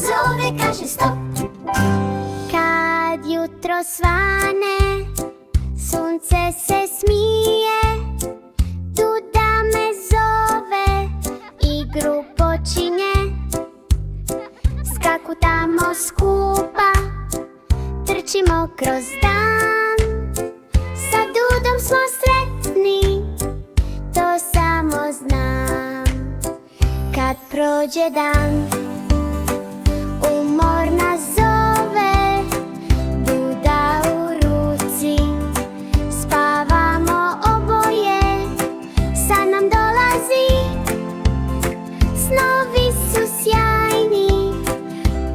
zove, kaže stop. Kad jutro svane, sunce se smije, tuda me zove, igru počinje. Skaku tamo skupa, trčimo kroz dan. Sa Dudom smo sretni, to samo znam. Kad prođe dan, umor nas zove, Duda u ruci, spavamo oboje, san nam dolazi, snovi su sjajni,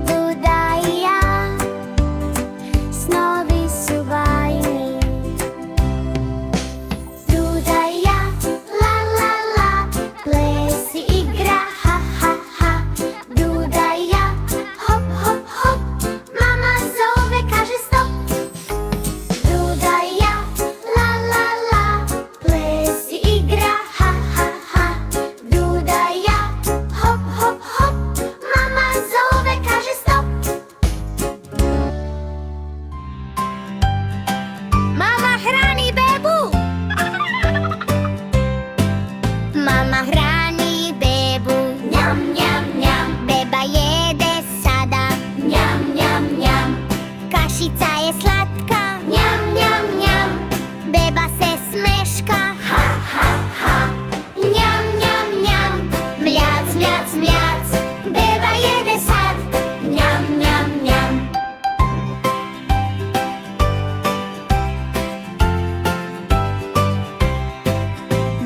Duda i ja, snovi su bajni. Duda i ja, la la la, ples i igra, ha ha ha. Duda i ja, hop hop hop, mama zove, kaže stop. Duda i ja, la la la, ples i igra, ha ha ha. Duda i ja, hop hop hop, mama zove, kaže stop. Mama hrani bebu. Mama hrani bebu, njam, njam, njam. Beba jede sada, njam, njam, njam. Kašica je slatka, njam, njam, njam. Beba se smeška, ha, ha, ha. Njam, njam, njam. Mljac, mljac, mljac. Beba jede sad, njam, njam, njam.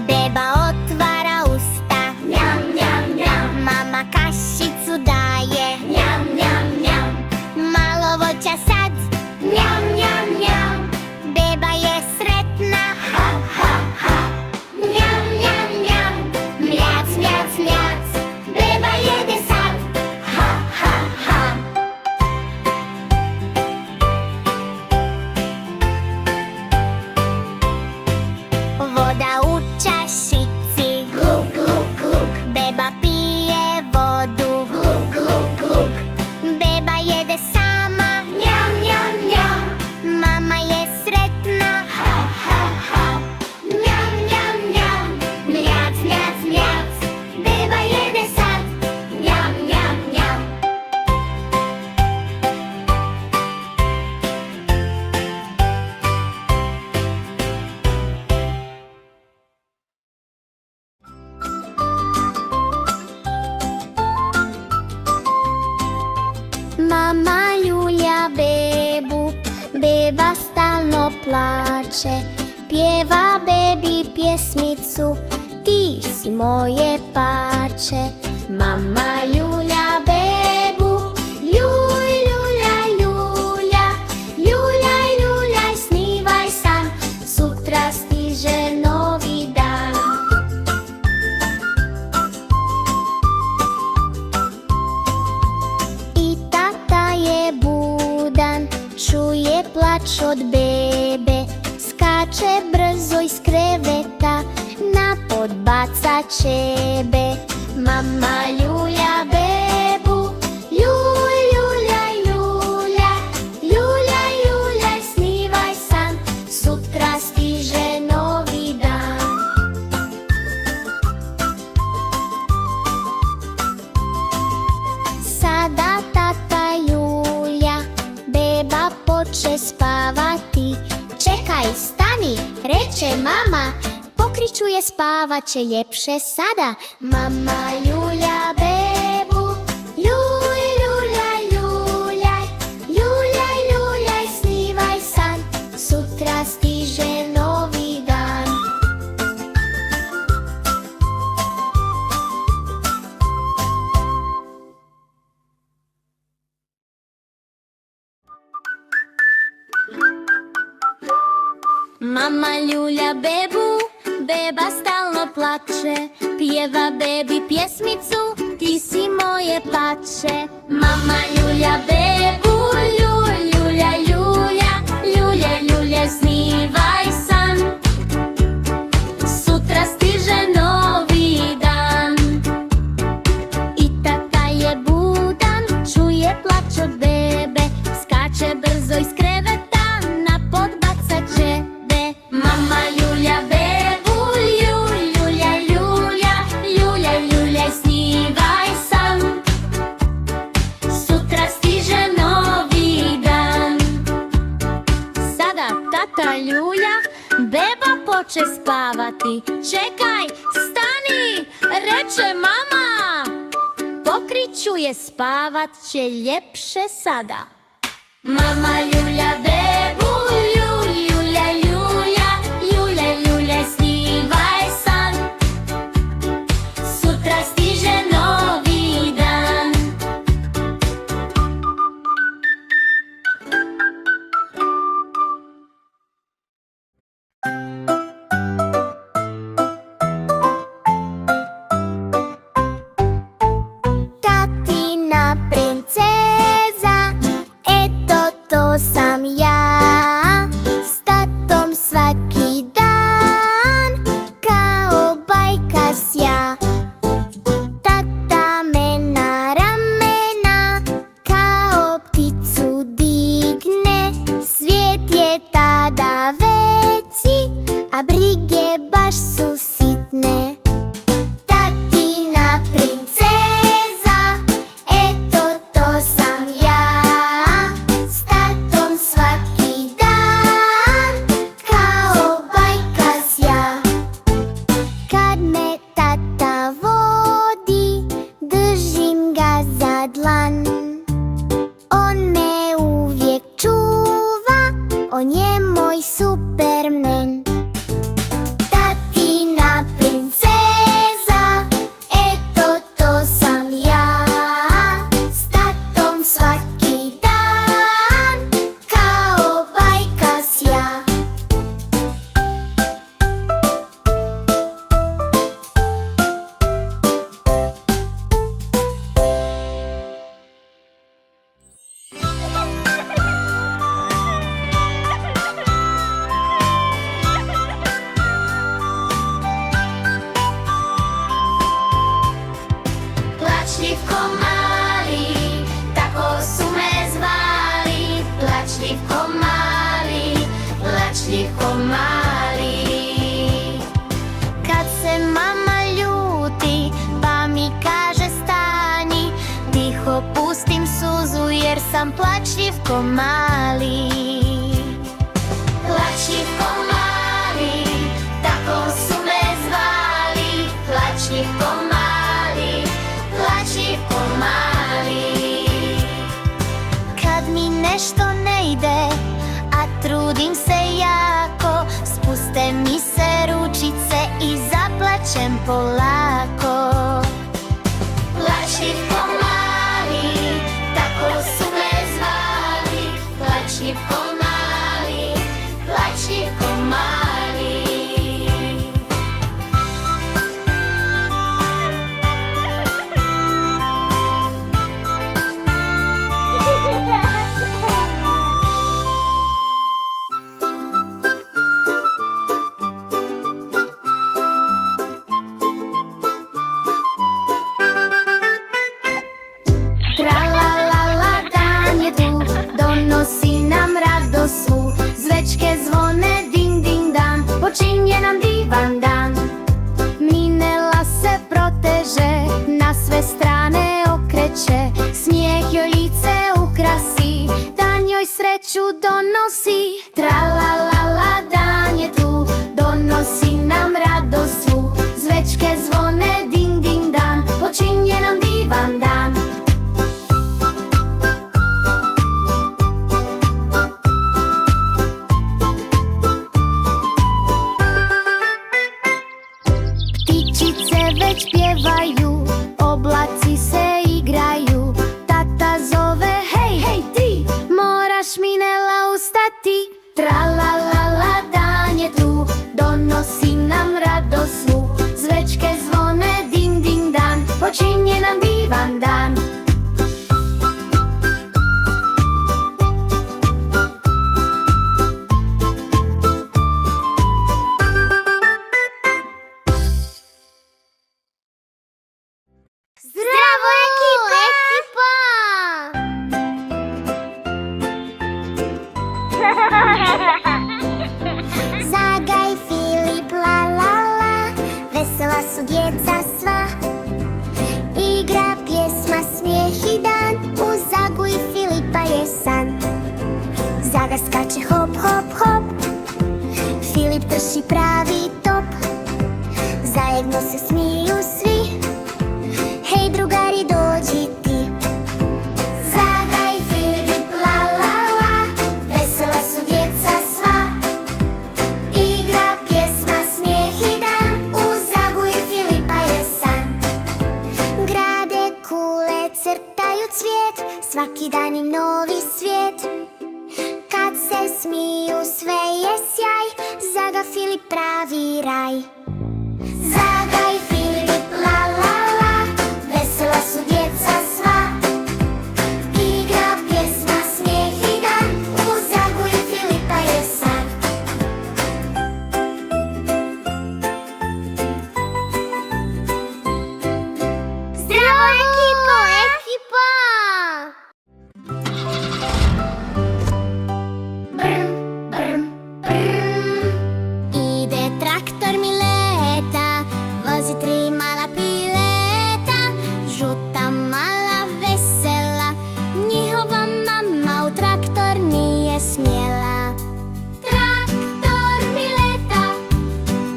Beba otvara usta, njam, njam, njam. Mama kašicu daje, njam, njam, njam. Malo voća sad, njam, njam, njam. Beba je sretna, ha, ha, ha. Njam, njam, njam. Mljac, mljac, mljac. Beba jede sad, ha, ha, ha. Voda u čašici, gluk, gluk, gluk. Beba pije vodu, gluk, gluk, gluk. Beba jede sama, njam, njam, njam. Mama je sretna, ha, ha, ha. Njam, njam, njam. Mljac, mljac, mljac. Beba jede sad, njam, njam, njam. Mama ljulja bebu, beba stalno plače, pjeva bebi pjesmicu, ti si moje pače. Mama ljulja bebu, ljuj, ljuljaj, ljuljaj, ljuljaj, ljuljaj, snivaj san, sutra stiže novi dan. I tata je budan, čuje plač od bebe, skače brzo iz kreveta, na pod baca ćebe. Mama ljulja bebu, ljuj, ljuljaj, ljuljaj, ljuljaj, ljuljaj, snivaj san, sutra stiže novi dan. Sada tata ljulja, beba poče spavati. Čekaj, stani, reče mama, pokričuje, spavaće ljepše sada. Mama ljulja bebu, ljuj, ljuljaj, ljuljaj, ljuljaj, ljuljaj, snivaj san, sutra stiže novi dan. Mama ljulja bebu, beba stalno plače, pjeva bebi pjesmicu, ti si moje pače. Mama ljulja bebu, ljuj, ljulja, ljulja, ljulja, ljulja, snivaj san, sutra stiže novi dan. I tata je budan, čuje hoće spavati. Čekaj, stani, reče mama. Pokriću je, spavat će ljepše sada. Mama ljulja bebu, ljulja, ljulja, ljulja, ljulja, snivaj san. Sutra stiže novi dan. Tatina princeza, eto to sam ja. S tatom svaki dan, kao bajka sja. Tata me na ramena, kao pticu digne. Svijet je tada veći, a brige baš su sitne. Tatina princeza, eto to sam ja. S tatom svaki dan, kao bajka sja. Kad me tata vodi, držim ga za dlan. On me uvijek čuva, on je moj Superman. Tatina princeza, eto to sam ja. S tatom svaki dan, kao bajka sja. Plačljivko mali, tako su me zvali. Plačljivko mali, plačljivko mali. Kad se mama ljuti, pa mi kaže stani, tiho pustim suzu jer sam plačljivko mali. Plačljivko mali, tako su me zvali. Plačljivko mali, plačljivko mali. Kad mi nešto ne ide, a trudim se jako, spuste mi se ručice i zaplačem polako. Plačljivko mali, tako su me zvali. Plačljivko mali, plačljivko mali. Tra-la-la-la, dan je tu, donosi nam radost svu. Zvečke zvone, ding, ding, dan, počinje nam divan dan. Minela se proteže, na sve strane okreće. Smijeh joj lice ukrasi, dan joj sreću donosi. Tra-la-la-la, dan je tu, donosi nam radost svu. Zvečke zvone, ding, ding, dan, počinje nam divan dan. Ptičice već pjevaju, oblaci se igraju. Tata zove, hej, hej ti, moraš Minela ustati. Tra svaki dan im novi svijet. Kad se smiju sve je sjaj, Zaga Filip pravi raj. Zaga i Filip la la la, vesela su djeca sva. Igra, pjesma, smijeh i dan, uz Zagu i Filipa je san. Zdravo ekipo! Brm, brm, brm. Ide traktor Mileta, vozi 3 mala pileta. Žuta mala vesela, njihova mama u traktor nije smjela. Traktor Mileta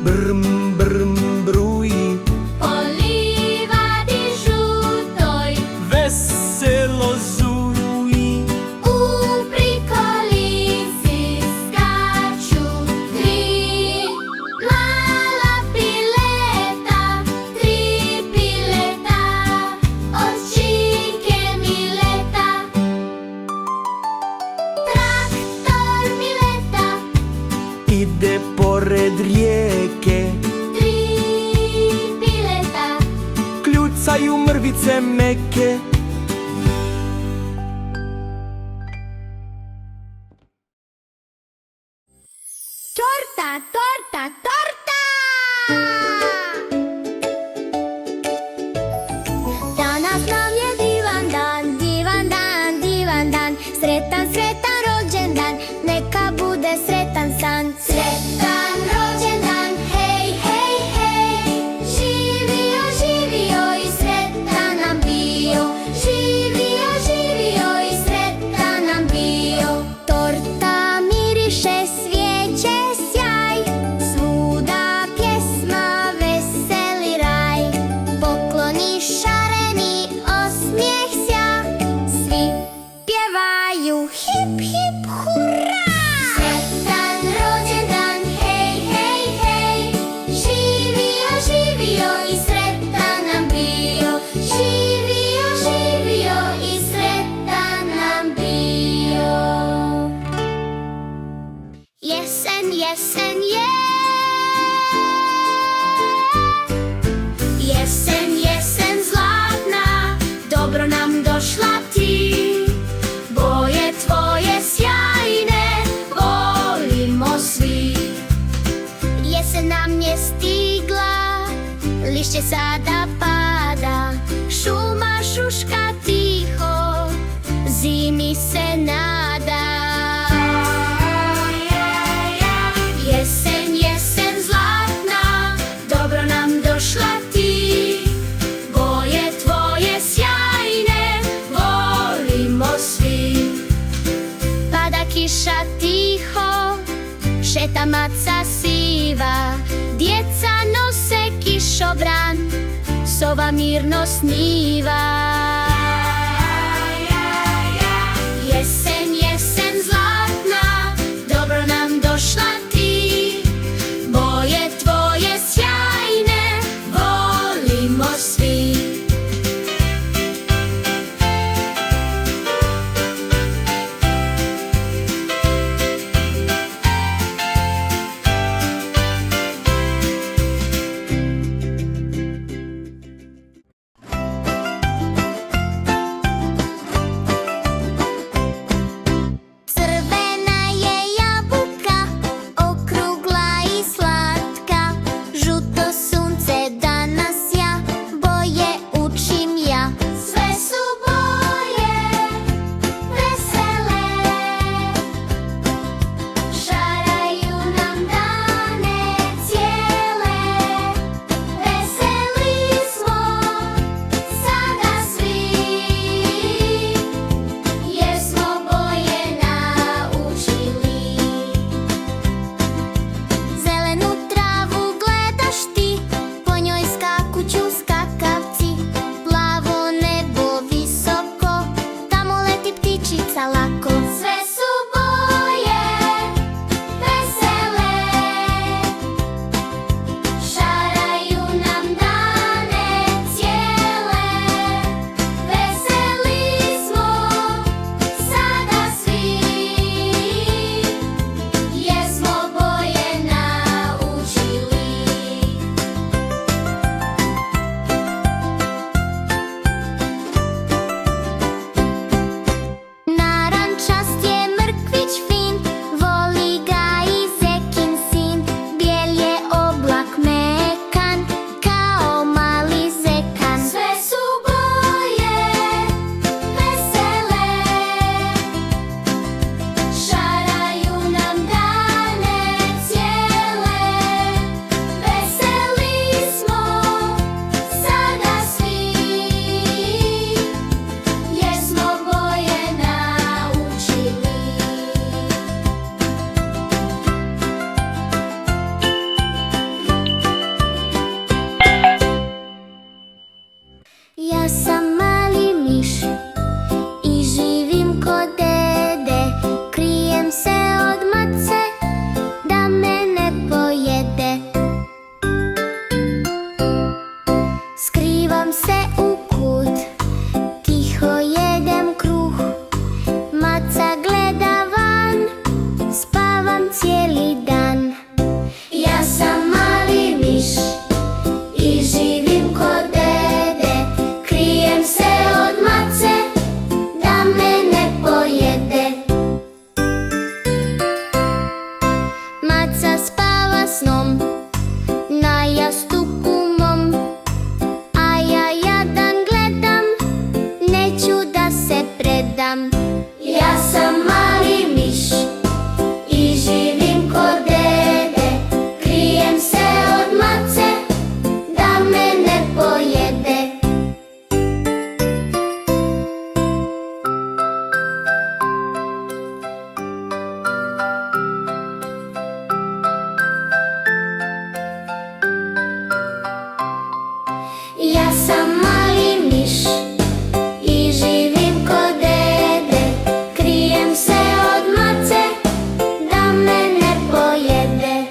Brm, brm, bruji, po livadi žutoj, veselo zuji. u prikolici skaču 3 mala pileta, 3 pileta od čike Mileta. Traktor Mileta, Ide pored rijeke, 3 pileta, kljucaju mrvice meke. torta, torta, torta! Danas nam je divan dan, divan dan, divan dan. Sretan, sretan rođendan, neka bude sretan san. Sretan rođendan, hej, hej, hej. Živio, živio i sretan nam bio. Živio, živio i sretan nam bio. Torta miriše, svijeće sjaj, svuda pjesma, veseli raj. Pokloni šareni, osmijeh sja, svi pjevaju hip, hip, hurra! Sretan rođendan, hej, hej, hej. Živio, živio i sretan nam bio. Živio, živio i sretan nam bio. Jesen, jesen je. Jesen, jesen zlatna, dobro nam došla ti. Boje tvoje sjajne, volimo svi. Jesen nam je stigla, lišće sada pada. Šuma šuška tiho, zimi se nada. Jesen, jesen zlatna, dobro nam došla ti. Boje tvoje sjajne, volimo svi. Pada kiša tiho, šeta maca siva. Djeca nose kišobran, sova mirno sniva. Jesen, jesen zlatna, dobro nam došla ti. Boje tvoje sjajne, volimo svi. sam. Ja sam mali miš i živim kod dede. Krijem se od mace da me ne pojede. Ja sam mali miš i živim kod dede. Krijem se od mace da me ne pojede.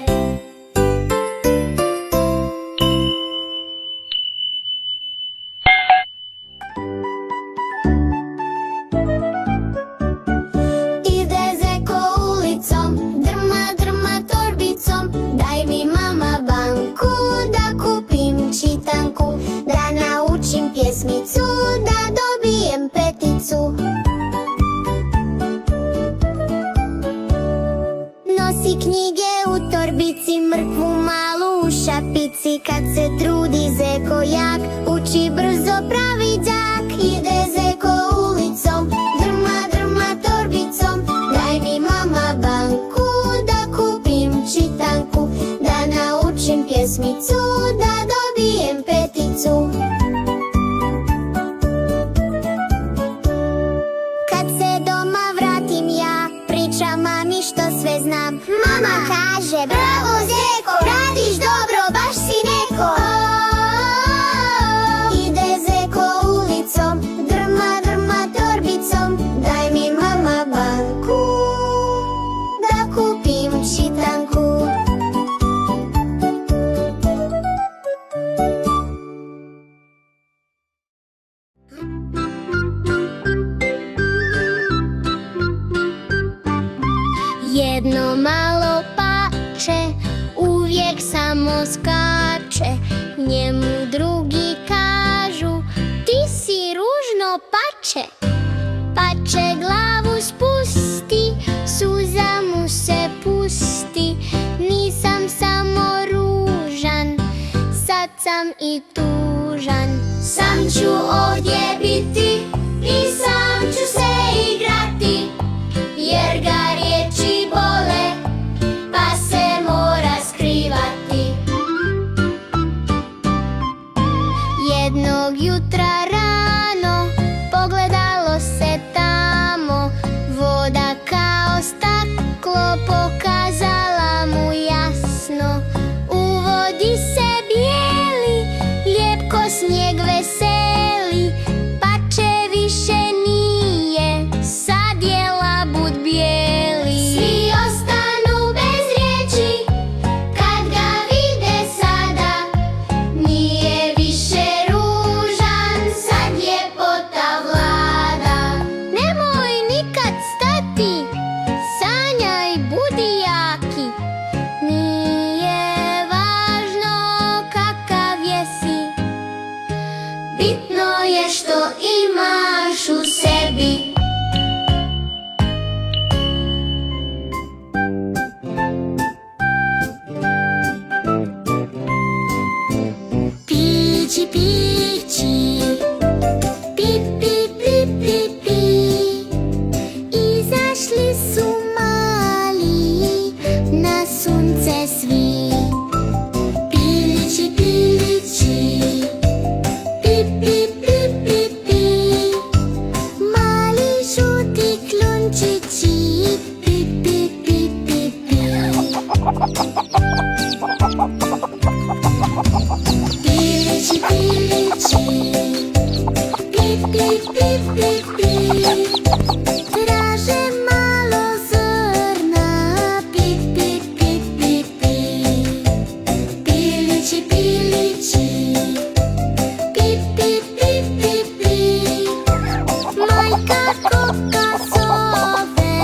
Ide zeko ulicom, drma, drma torbicom. Daj mi mama banku da kupim čitanku, da naučim pjesmicu, da dobijem peticu. Nosi knjige u torbici, mrkvu malu u šapici. Kad se trudi zeko jak, uči brzo pravi đak. Ide zeko ulicom, drma, drma torbicom. Daj mi mama banku da kupim čitanku, da naučim pjesmicu, da dobijem peticu. Kad se doma vratim ja, pričam mami što sve znam. Mama kaže, bravo zeko, radiš dobro, baš si neko. Ide zeko ulicom, drma, drma torbicom. Daj mi mama banku da kupim čitanku. Jedno malo pače uvijek samo skače. Njemu drugi kažu, ti si ružno pače. Pače glavu spusti, suza mu se pusti. Nisam samo ružan, sad sam i tužan. Sam ću ovdje biti i sam ću se igrati, jer ga riječi bole, pa se mora skrivati. Jednog jutra rano pogledalo se tamo, voda kao staklo pokazala mu jasno. U vodi se bijeli, lijep ko snijeg veseli. Pače više nije, sad je labud bijeli. Svi ostanu bez riječi kad ga vide sada. Nije više ružan, sad ljepota vlada. Nemoj nikad stati, sanjaj, budi jaki. Nije važno kakav jesi, bitno je što imaš u sebi. Pići, pići, pi, pi, pi, pi, pi. Izašli su mali na sunce svi. Pilići, pilići, pi, pi, pi, pi, pi. Mali žuti klunčići, pi, pi, pi, pi, pi. Pilići, pilići, pi, pi, pi, pi, pi. Traže malo zrna, pi, pi, pi, pi, pi. Pilići, pilići, pi, pi, pi, pi, pi. Majka koka zove,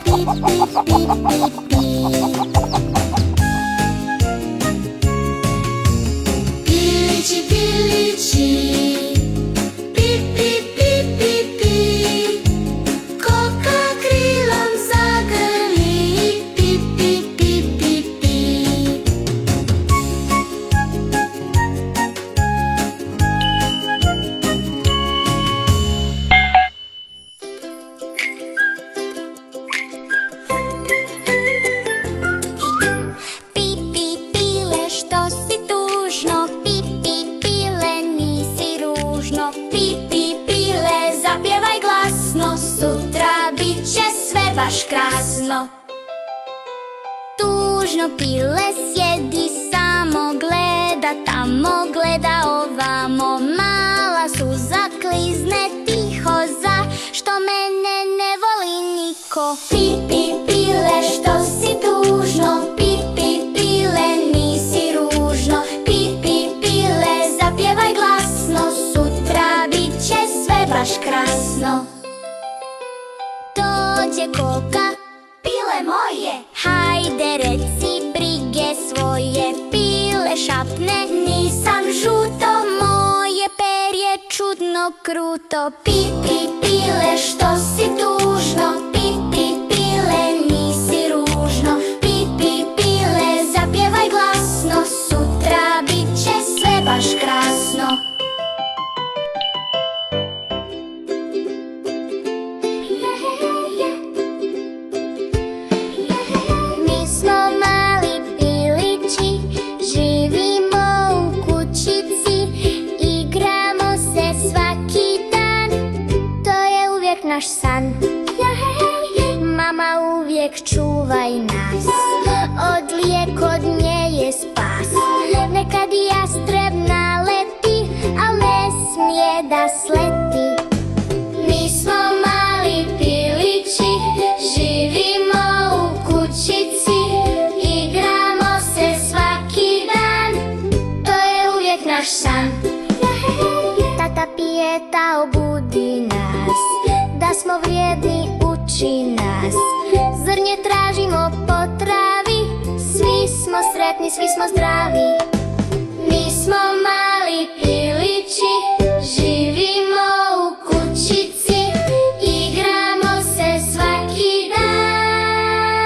pi, pi, pi, pi, pi. Pilići, pilići, pi, pi, pi, pi, pi. Koka krilom zagrli, pi, pi, pi, pi, pi. baš krasno. Tužno pile sjedi, samo gleda tamo, gleda ovamo. Mala suza klizne tiho, zašto mene ne voli niko? Pi, pi, pile, što si tužno? Pi, pi, pile, nisi ružno. Pi, pi, pile, zapjevaj glasno, sutra bit će sve baš krasno. Dođe koka, pile moje, hajde reci brige svoje. Pile šapne, nisam žuto, moje perje čudno kruto. Pi, pi, pile, što si tužno? Pi, pi, pile, nisi ružno. Pi, pi, pile, zapjevaj glasno, sutra bit će sve baš krasno. Mi smo mali pilići, živimo u kućici, igramo se svaki dan, to je uvijek naš san. Mama uvijek čuvaj nas, odlijek od nje je spas. Nekad jastreb naleti, al ne smije da sleti. Mi smo mali pilići, živimo u kućici, igramo se svaki dan, to je uvijek naš san. Tata Pijeta obudi nas, da smo vrijedni uči nas. Zrnje tražimo po travi, svi smo sretni, svi smo zdravi. Mi smo mali pilići, živimo u kućici, igramo se svaki dan,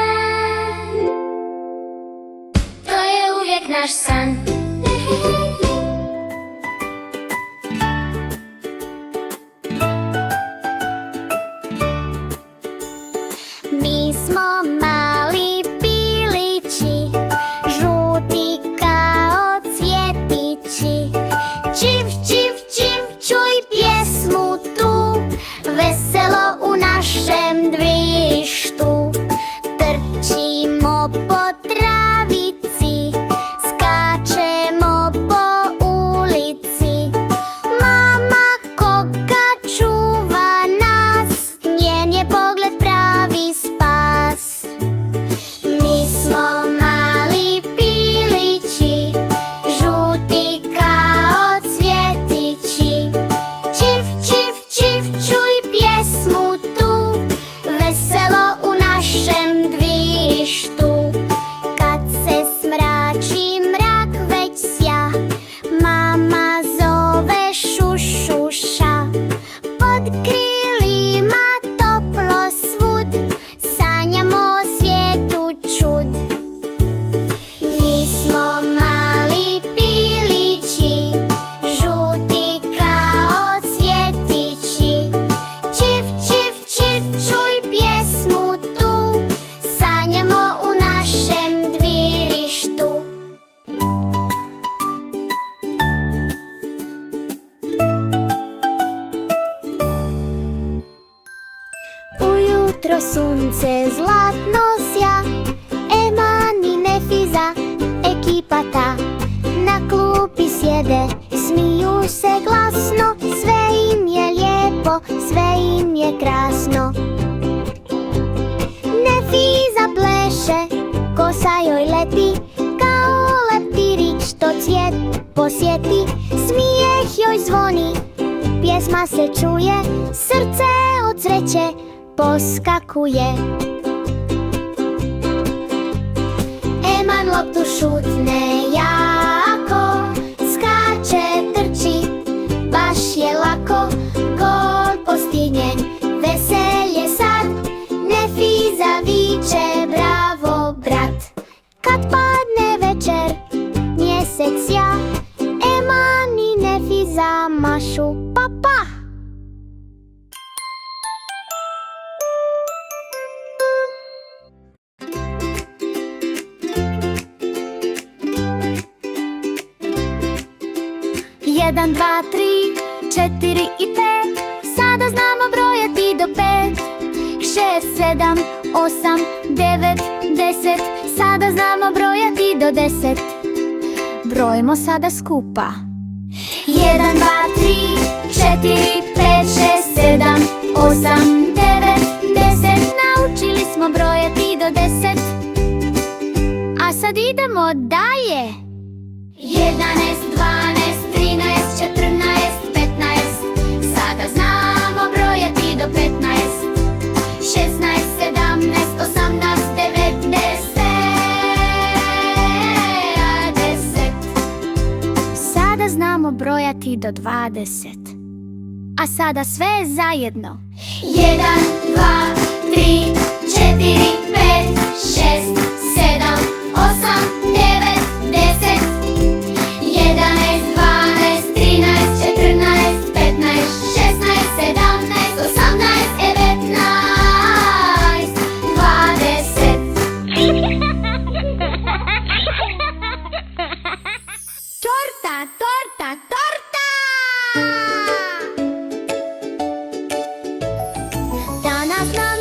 to je uvijek naš san. Mi smo mali pilići, žuti kao cvjetići. Čiv, čiv, čiv, čuj pjesmu tu, veselo u našem dvorištu. Trčimo po travici, skačemo po ulici. Mama koka čuva nas, njen je pogled pravi spas. Mi smo mali pilići, žuti kao cvjetići. Čiv, čiv, čiv, čuj pjesmu tu, veselo u našem dvorištu. Kad se smrači, mrak već sja, mama zove šušuša. Pod krilima toplo svud, sanjamo o svijetu čud. Mi smo mali pilići, žuti kao cvjetići. Čiv, čiv, čiv, čuj pjesmu tu, sanjamo u našem dvorištu. Ujutro sunce zlatno sja, Eman i Nefiza, ekipa ta, na klupi sjede, smiju se glasno, sve im je lijepo, sve im je krasno. Nefiza pleše, kosa joj leti, kao leptirić to cvijet posjeti. Smijeh joj zvoni, pjesma se čuje, srce od sreće poskakuje. Eman loptu šutne jako, skače, trči, baš je lako. Gol postignjen, veselje sad, Nefiza viče bravo brat. Kad padne večer, mjesec ja, Eman i Nefiza mašu pa pa. Jedan, dva, tri, četiri i pet, sada znamo brojati do pet. 7, 8, 9, 10. Sada znamo brojati do 10. Brojimo sada skupa. 1, 2, 3, 4, 5, 6, 7, 8, 9, 10. Naučili smo brojati do 10. A sad idemo dalje. 11, 12, 13, 14, 15. Sada znamo brojati do 15. 16, 17, 18, 19, 20. Sada znamo brojati do 20. A sada sve zajedno. 1, 2, 3, 4, 5, 6, 7, 8, 9, 10. 11, 12, 13, 14, 15, 16, 17, 18, 19, 20. Torta, torta, torta! Danas na